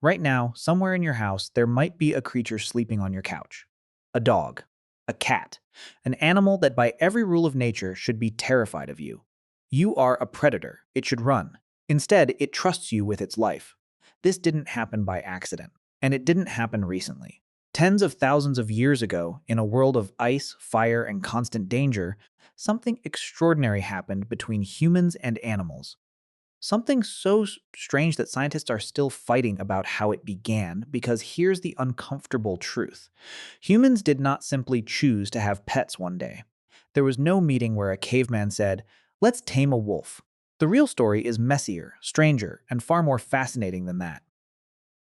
Right now, somewhere in your house, there might be a creature sleeping on your couch. A dog, a cat, an animal that by every rule of nature should be terrified of you. You are a predator. It should run. Instead, it trusts you with its life. This didn't happen by accident, and it didn't happen recently. Tens of thousands of years ago, in a world of ice, fire, and constant danger, something extraordinary happened between humans and animals. Something so strange that scientists are still fighting about how it began, because here's the uncomfortable truth. Humans did not simply choose to have pets one day. There was no meeting where a caveman said, "Let's tame a wolf." The real story is messier, stranger, and far more fascinating than that.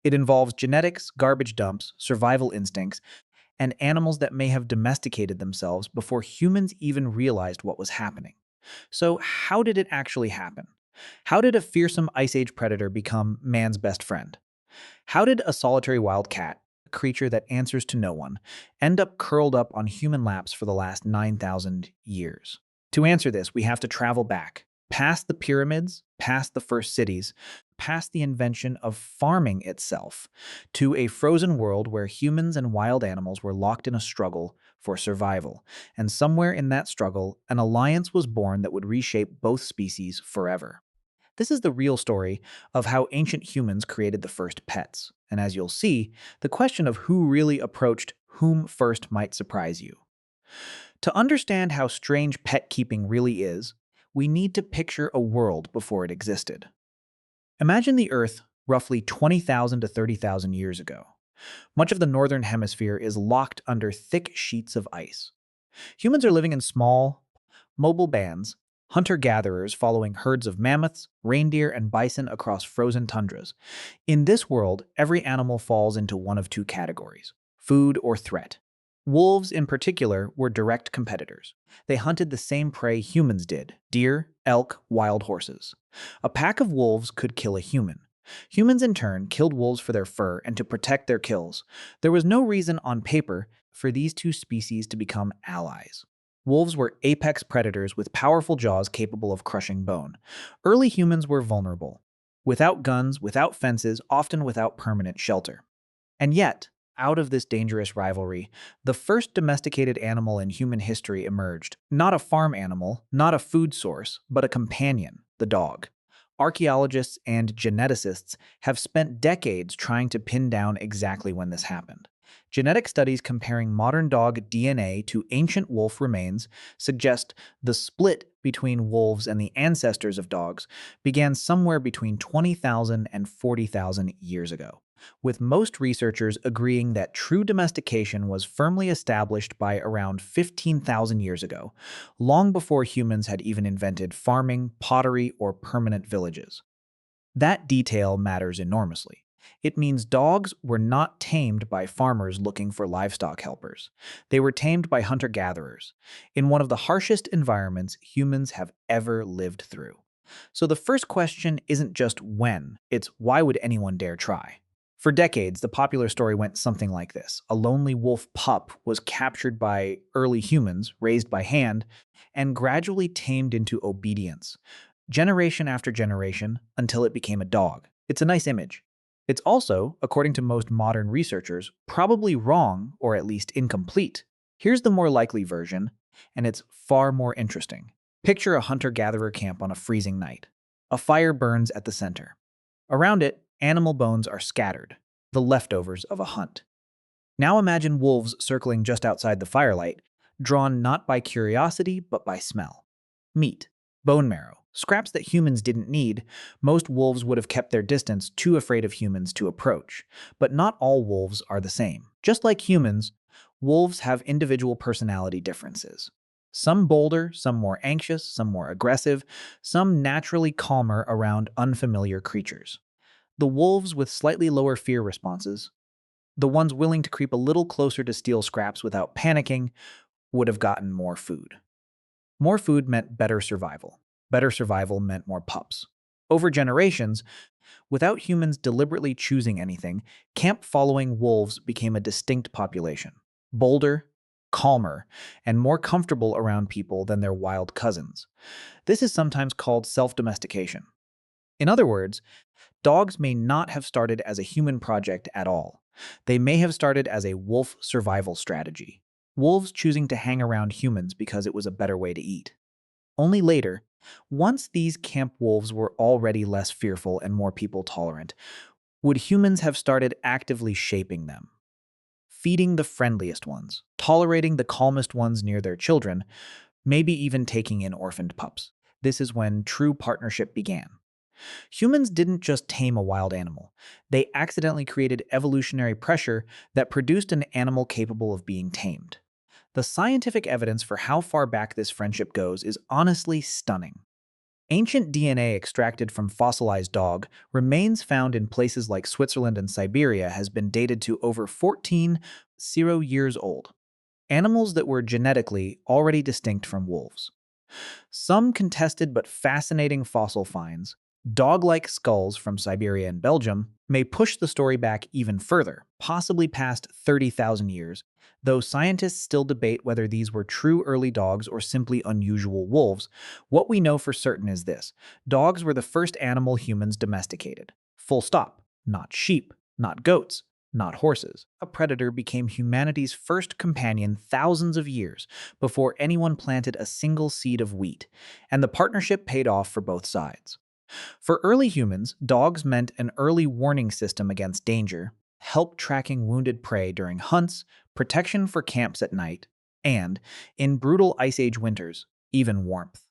It involves genetics, garbage dumps, survival instincts, and animals that may have domesticated themselves before humans even realized what was happening. So, how did it actually happen? How did a fearsome Ice Age predator become man's best friend? How did a solitary wildcat, a creature that answers to no one, end up curled up on human laps for the last 9,000 years? To answer this, we have to travel back, past the pyramids, past the first cities, past the invention of farming itself, to a frozen world where humans and wild animals were locked in a struggle for survival. And somewhere in that struggle, an alliance was born that would reshape both species forever. This is the real story of how ancient humans created the first pets. And as you'll see, the question of who really approached whom first might surprise you. To understand how strange pet keeping really is, we need to picture a world before it existed. Imagine the Earth roughly 20,000 to 30,000 years ago. Much of the northern hemisphere is locked under thick sheets of ice. Humans are living in small, mobile bands, hunter-gatherers following herds of mammoths, reindeer, and bison across frozen tundras. In this world, every animal falls into one of two categories: food or threat. Wolves, in particular, were direct competitors. They hunted the same prey humans did: deer, elk, wild horses. A pack of wolves could kill a human. Humans, in turn, killed wolves for their fur and to protect their kills. There was no reason on paper for these two species to become allies. Wolves were apex predators with powerful jaws capable of crushing bone. Early humans were vulnerable, without guns, without fences, often without permanent shelter. And yet, out of this dangerous rivalry, the first domesticated animal in human history emerged. Not a farm animal, not a food source, but a companion: the dog. Archaeologists and geneticists have spent decades trying to pin down exactly when this happened. Genetic studies comparing modern dog DNA to ancient wolf remains suggest the split between wolves and the ancestors of dogs began somewhere between 20,000 and 40,000 years ago, with most researchers agreeing that true domestication was firmly established by around 15,000 years ago, long before humans had even invented farming, pottery, or permanent villages. That detail matters enormously. It means dogs were not tamed by farmers looking for livestock helpers. They were tamed by hunter-gatherers, in one of the harshest environments humans have ever lived through. So the first question isn't just when, it's why would anyone dare try? For decades, the popular story went something like this. A lonely wolf pup was captured by early humans, raised by hand, and gradually tamed into obedience, generation after generation, until it became a dog. It's a nice image. It's also, according to most modern researchers, probably wrong or at least incomplete. Here's the more likely version, and it's far more interesting. Picture a hunter-gatherer camp on a freezing night. A fire burns at the center. Around it, animal bones are scattered, the leftovers of a hunt. Now imagine wolves circling just outside the firelight, drawn not by curiosity but by smell. Meat, bone marrow, scraps that humans didn't need. Most wolves would have kept their distance, too afraid of humans to approach. But not all wolves are the same. Just like humans, wolves have individual personality differences. Some bolder, some more anxious, some more aggressive, some naturally calmer around unfamiliar creatures. The wolves with slightly lower fear responses, the ones willing to creep a little closer to steal scraps without panicking, would have gotten more food. More food meant better survival. Better survival meant more pups. Over generations, without humans deliberately choosing anything, camp-following wolves became a distinct population. Bolder, calmer, and more comfortable around people than their wild cousins. This is sometimes called self-domestication. In other words, dogs may not have started as a human project at all. They may have started as a wolf survival strategy, wolves choosing to hang around humans because it was a better way to eat. Only later, once these camp wolves were already less fearful and more people tolerant, would humans have started actively shaping them, feeding the friendliest ones, tolerating the calmest ones near their children, maybe even taking in orphaned pups. This is when true partnership began. Humans didn't just tame a wild animal, they accidentally created evolutionary pressure that produced an animal capable of being tamed. The scientific evidence for how far back this friendship goes is honestly stunning. Ancient DNA extracted from fossilized dog remains found in places like Switzerland and Siberia has been dated to over 14,000 years old, animals that were genetically already distinct from wolves. Some contested but fascinating fossil finds, dog-like skulls from Siberia and Belgium, may push the story back even further, possibly past 30,000 years, though scientists still debate whether these were true early dogs or simply unusual wolves. What we know for certain is this: dogs were the first animal humans domesticated. Full stop. Not sheep, not goats, not horses. A predator became humanity's first companion thousands of years before anyone planted a single seed of wheat, and the partnership paid off for both sides. For early humans, dogs meant an early warning system against danger, help tracking wounded prey during hunts, protection for camps at night, and, in brutal Ice Age winters, even warmth.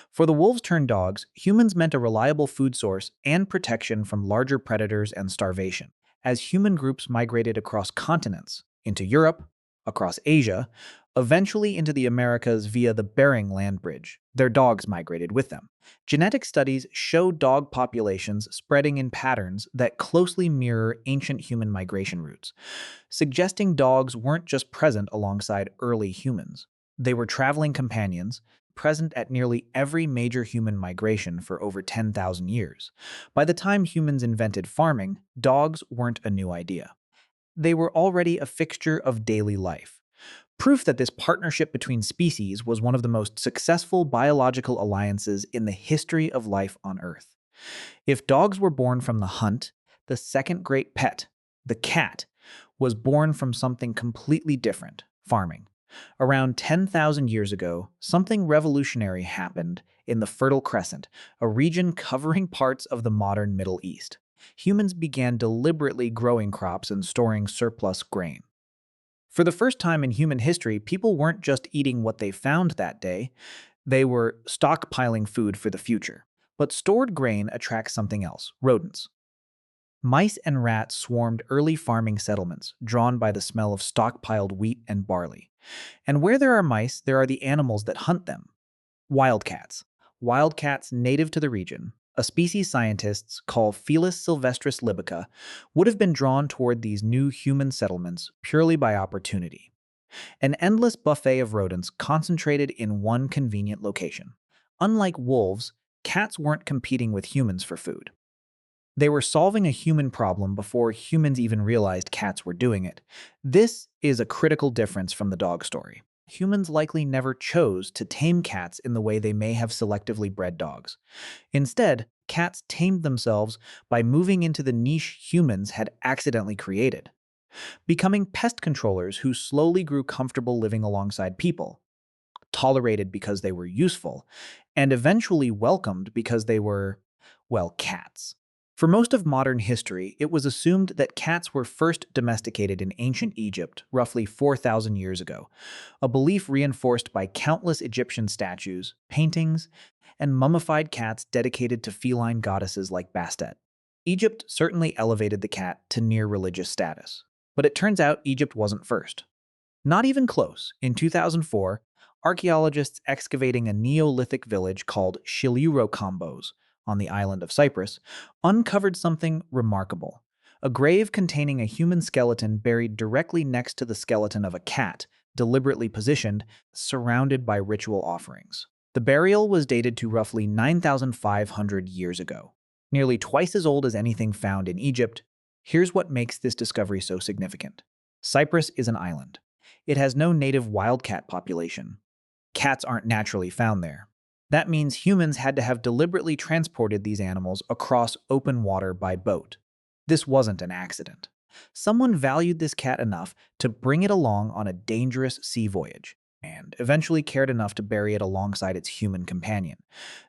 For the wolves turned dogs, humans meant a reliable food source and protection from larger predators and starvation. As human groups migrated across continents, into Europe, across Asia, eventually into the Americas via the Bering Land Bridge, their dogs migrated with them. Genetic studies show dog populations spreading in patterns that closely mirror ancient human migration routes, suggesting dogs weren't just present alongside early humans. They were traveling companions, present at nearly every major human migration for over 10,000 years. By the time humans invented farming, dogs weren't a new idea. They were already a fixture of daily life. Proof that this partnership between species was one of the most successful biological alliances in the history of life on Earth. If dogs were born from the hunt, the second great pet, the cat, was born from something completely different: farming. Around 10,000 years ago, something revolutionary happened in the Fertile Crescent, a region covering parts of the modern Middle East. Humans began deliberately growing crops and storing surplus grain. For the first time in human history, people weren't just eating what they found that day, they were stockpiling food for the future. But stored grain attracts something else: rodents. Mice and rats swarmed early farming settlements, drawn by the smell of stockpiled wheat and barley. And where there are mice, there are the animals that hunt them. Wildcats. Wildcats native to the region, a species scientists call Felis sylvestris libica, would have been drawn toward these new human settlements purely by opportunity. An endless buffet of rodents concentrated in one convenient location. Unlike wolves, cats weren't competing with humans for food. They were solving a human problem before humans even realized cats were doing it. This is a critical difference from the dog story. Humans likely never chose to tame cats in the way they may have selectively bred dogs. Instead, cats tamed themselves by moving into the niche humans had accidentally created, becoming pest controllers who slowly grew comfortable living alongside people, tolerated because they were useful, and eventually welcomed because they were, well, cats. For most of modern history, it was assumed that cats were first domesticated in ancient Egypt roughly 4,000 years ago, a belief reinforced by countless Egyptian statues, paintings, and mummified cats dedicated to feline goddesses like Bastet. Egypt certainly elevated the cat to near religious status. But it turns out Egypt wasn't first. Not even close. In 2004, archaeologists excavating a Neolithic village called Shiluro-Kombos on the island of Cyprus uncovered something remarkable: a grave containing a human skeleton buried directly next to the skeleton of a cat, deliberately positioned, surrounded by ritual offerings. The burial was dated to roughly 9,500 years ago, nearly twice as old as anything found in Egypt. Here's what makes this discovery so significant. Cyprus is an island. It has no native wildcat population. Cats aren't naturally found there. That means humans had to have deliberately transported these animals across open water by boat. This wasn't an accident. Someone valued this cat enough to bring it along on a dangerous sea voyage, and eventually cared enough to bury it alongside its human companion.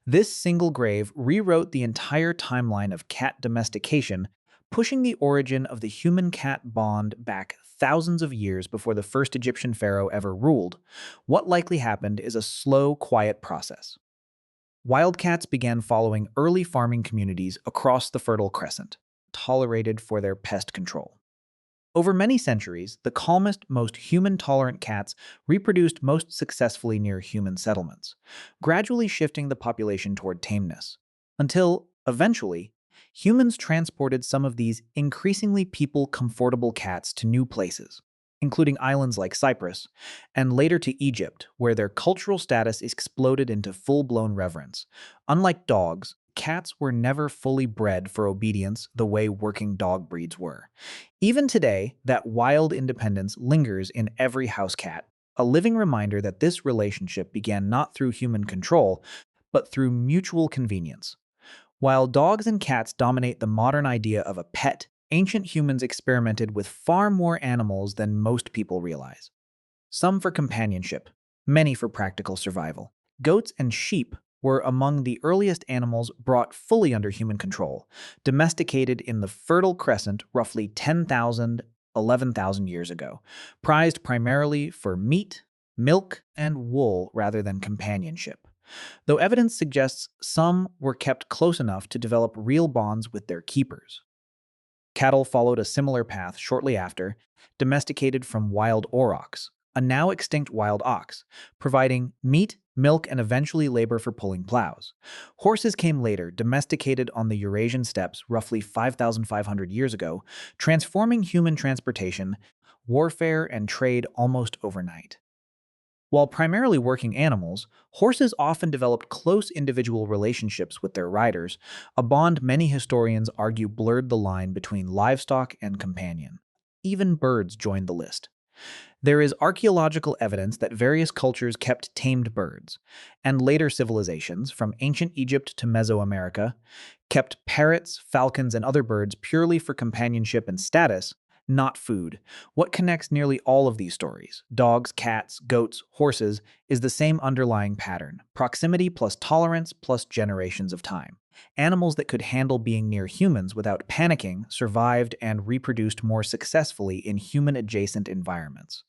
This single grave rewrote the entire timeline of cat domestication, pushing the origin of the human-cat bond back thousands of years before the first Egyptian pharaoh ever ruled. What likely happened is a slow, quiet process. Wildcats began following early farming communities across the Fertile Crescent, tolerated for their pest control. Over many centuries, the calmest, most human-tolerant cats reproduced most successfully near human settlements, gradually shifting the population toward tameness, until, eventually, humans transported some of these increasingly people-comfortable cats to new places, including islands like Cyprus, and later to Egypt, where their cultural status exploded into full-blown reverence. Unlike dogs, cats were never fully bred for obedience the way working dog breeds were. Even today, that wild independence lingers in every house cat, a living reminder that this relationship began not through human control, but through mutual convenience. While dogs and cats dominate the modern idea of a pet, ancient humans experimented with far more animals than most people realize. Some for companionship, many for practical survival. Goats and sheep were among the earliest animals brought fully under human control, domesticated in the Fertile Crescent roughly 10,000, 11,000 years ago, prized primarily for meat, milk, and wool rather than companionship. Though evidence suggests some were kept close enough to develop real bonds with their keepers. Cattle followed a similar path shortly after, domesticated from wild aurochs, a now extinct wild ox, providing meat, milk, and eventually labor for pulling plows. Horses came later, domesticated on the Eurasian steppes roughly 5,500 years ago, transforming human transportation, warfare, and trade almost overnight. While primarily working animals, horses often developed close individual relationships with their riders, a bond many historians argue blurred the line between livestock and companion. Even birds joined the list. There is archaeological evidence that various cultures kept tamed birds, and later civilizations, from ancient Egypt to Mesoamerica, kept parrots, falcons, and other birds purely for companionship and status, not food. What connects nearly all of these stories, dogs, cats, goats, horses, is the same underlying pattern: proximity plus tolerance plus generations of time. Animals that could handle being near humans without panicking survived and reproduced more successfully in human-adjacent environments.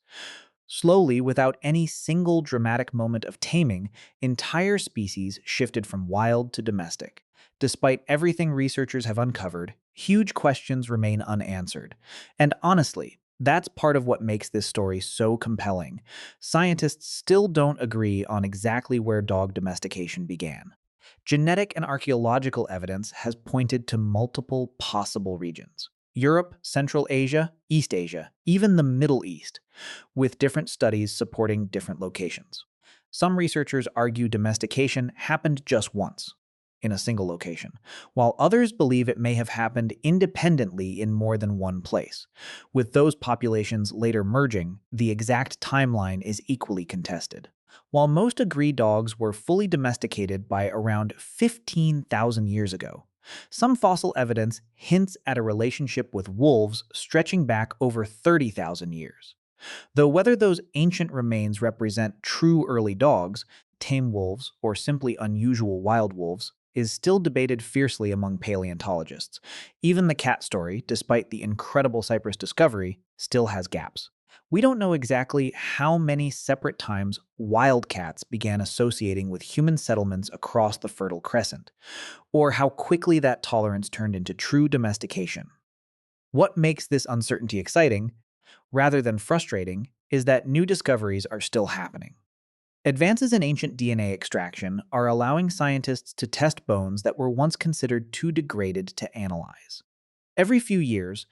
Slowly, without any single dramatic moment of taming, entire species shifted from wild to domestic. Despite everything researchers have uncovered, huge questions remain unanswered. And honestly, that's part of what makes this story so compelling. Scientists still don't agree on exactly where dog domestication began. Genetic and archaeological evidence has pointed to multiple possible regions: Europe, Central Asia, East Asia, even the Middle East, with different studies supporting different locations. Some researchers argue domestication happened just once, in a single location, while others believe it may have happened independently in more than one place. With those populations later merging, the exact timeline is equally contested. While most agree dogs were fully domesticated by around 15,000 years ago, some fossil evidence hints at a relationship with wolves stretching back over 30,000 years. Though whether those ancient remains represent true early dogs, tame wolves, or simply unusual wild wolves, is still debated fiercely among paleontologists. Even the cat story, despite the incredible Cyprus discovery, still has gaps. We don't know exactly how many separate times wildcats began associating with human settlements across the Fertile Crescent, or how quickly that tolerance turned into true domestication. What makes this uncertainty exciting, rather than frustrating, is that new discoveries are still happening. Advances in ancient DNA extraction are allowing scientists to test bones that were once considered too degraded to analyze. Every few years,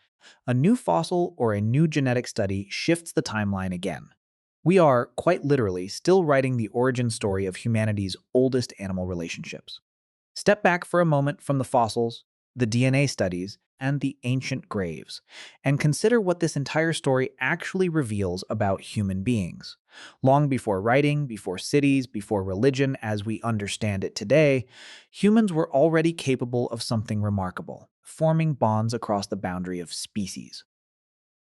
a new fossil or a new genetic study shifts the timeline again. We are, quite literally, still writing the origin story of humanity's oldest animal relationships. Step back for a moment from the fossils the DNA studies, and the ancient graves, and consider what this entire story actually reveals about human beings. Long before writing, before cities, before religion as we understand it today, humans were already capable of something remarkable, forming bonds across the boundary of species.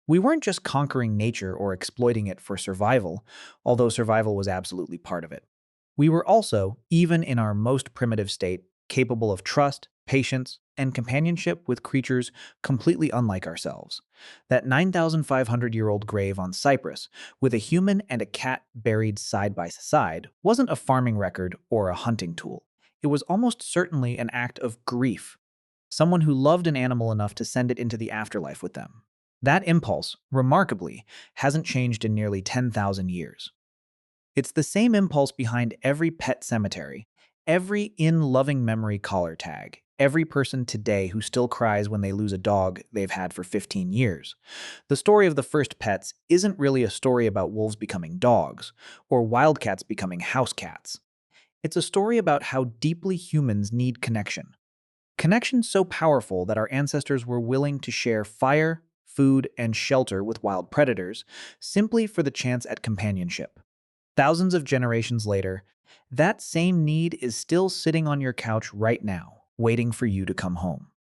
We weren't just conquering nature or exploiting it for survival, although survival was absolutely part of it. We were also, even in our most primitive state, capable of trust, patience, and companionship with creatures completely unlike ourselves. That 9,500-year-old grave on Cyprus, with a human and a cat buried side by side, wasn't a farming record or a hunting tool. It was almost certainly an act of grief, someone who loved an animal enough to send it into the afterlife with them. That impulse, remarkably, hasn't changed in nearly 10,000 years. It's the same impulse behind every pet cemetery, every in loving memory collar tag, every person today who still cries when they lose a dog they've had for 15 years. The story of the first pets isn't really a story about wolves becoming dogs or wildcats becoming house cats. It's a story about how deeply humans need connection. Connection so powerful that our ancestors were willing to share fire, food, and shelter with wild predators simply for the chance at companionship. Thousands of generations later, that same need is still sitting on your couch right now, waiting for you to come home.